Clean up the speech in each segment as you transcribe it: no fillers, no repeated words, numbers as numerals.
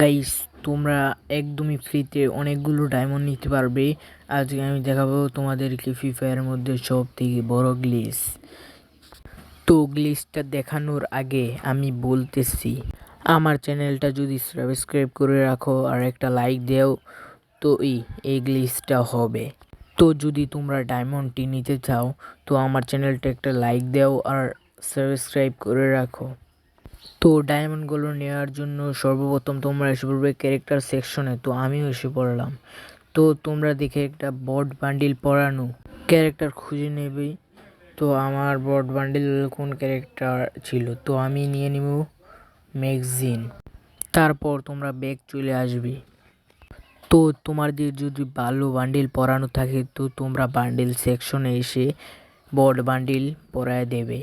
Guys, তোমরা একদমই ফ্রিতে অনেকগুলো ডায়মন্ড নিতে পারবে। আজকে আমি দেখাবো তোমাদেরকে ফ্রি ফায়ারের মধ্যে সব থেকে বড় গ্লিচ। তো গ্লিচটা দেখানোর আগে আমি বলতেছি, আমার চ্যানেলটা যদি সাবস্ক্রাইব করে রাখো আর একটা লাইক দাও তো এই গ্লিচটা হবে। তো যদি তোমরা ডায়মন্ডটি নিতে চাও তো আমার চ্যানেলটা একটা লাইক দাও আর সাবস্ক্রাইব করে রাখো। তো ডায়মন্ডগুলো নেওয়ার জন্য সর্বপ্রথম তোমরা এসে পড়বে ক্যারেক্টার সেকশনে। তো আমিও এসে পড়লাম। তো তোমরা দেখে একটা বট বান্ডিল পরানো ক্যারেক্টার খুঁজে নেবে। তো আমার বট বান্ডিল কোন ক্যারেক্টার ছিল, তো আমি নিয়ে নিব ম্যাগজিন। তারপর তোমরা ব্যাগ চলে আসবে। তো তোমাদের যদি ভালো বান্ডিল পরানো থাকে তো তোমরা বান্ডিল সেকশনে এসে বট বান্ডিল পরায় দেবে।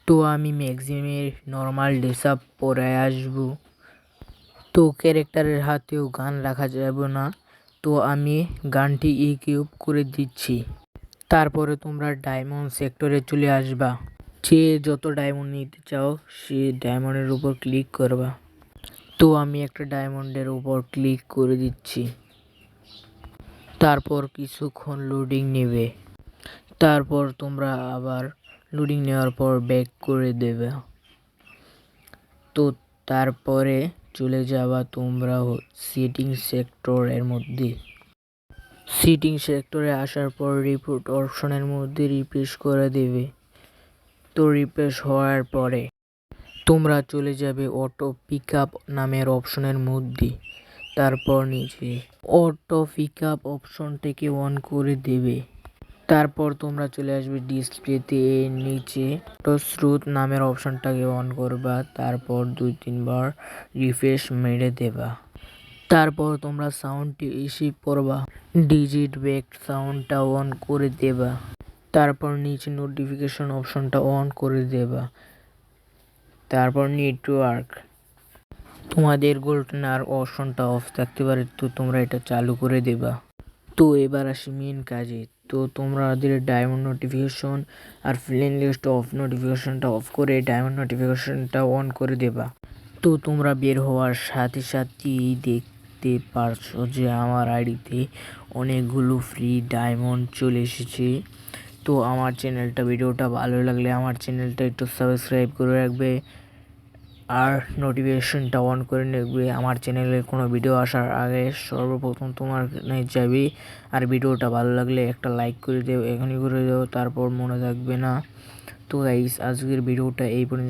তো আমি ম্যাক্সিমের নর্মাল ড্রেস আপ পরে আসবো। তো ক্যারেক্টারের হাতেও গান রাখা যাবে না, তো আমি গানটি ইকুইপ করে দিচ্ছি। তারপরে তোমরা ডায়মন্ড সেক্টরে চলে আসবা। যে যত ডায়মন্ড নিতে চাও সে ডায়মন্ডের উপর ক্লিক করবা। তো আমি একটা ডায়মন্ডের উপর ক্লিক করে দিচ্ছি। তারপর কিছুক্ষণ লোডিং নেবে। তারপর তোমরা আবার লোডিং নেওয়ার পর ব্যাক করে দেবে। তো তারপরে চলে যাবা তোমরা সিটিং সেক্টরের মধ্যে। সিটিং সেক্টরে আসার পর রিপোর্ট অপশনের মধ্যে রিফ্রেশ করে দেবে। তো রিফ্রেশ হওয়ার পরে তোমরা চলে যাবে অটো পিকআপ নামের অপশনের মধ্যে। তারপর নিচে অটো পিকআপ অপশনটাকে অন করে দেবে। তারপর তোমরা চলে আসবে ডিসপ্লেতে, নিচে অটো স্রোত নামের অপশনটাকে অন করবা। তারপর 2-3 বার রিফ্রেশ মেরে দেবা। তারপর তোমরা সাউন্ডটি এসে পড়বা, ডিজিট ব্যাক সাউন্ডটা অন করে দেবা। তারপর নিচে নোটিফিকেশন অপশনটা অন করে দেবা। তারপর নেটওয়ার্ক, তোমাদের গোল্ডেন আর অপশনটা অফ থাকতে পারে, তো তোমরা এটা চালু করে দেবা। তো এবার আসি মেন কাজে। তো তোমাদের ডায়মন্ড নোটিফিকেশন আর ফ্রেন্ড লিস্ট অফ নোটিফিকেশনটা অফ করে ডায়মন্ড নোটিফিকেশনটা অন করে দেবা। তো তোমরা বের হওয়ার সাথে সাথেই দেখতে পারছো যে আমার আইডিতে অনেকগুলো ফ্রি ডায়মন্ড চলে এসেছে। তো আমার ভিডিওটা ভালো লাগলে আমার চ্যানেলটা একটু সাবস্ক্রাইব করে রাখবে আর নোটিফিকেশনটা অন করে রাখবে। আমার চ্যানেলে কোনো ভিডিও আসার আগে সর্বপ্রথম তোমার যাবে। আর ভিডিওটা ভালো লাগলে একটা লাইক করে দেও, এখনই করে দেও, তারপর মনে থাকবে না। তো গাইস, আজকের ভিডিওটা এই পর্যন্ত।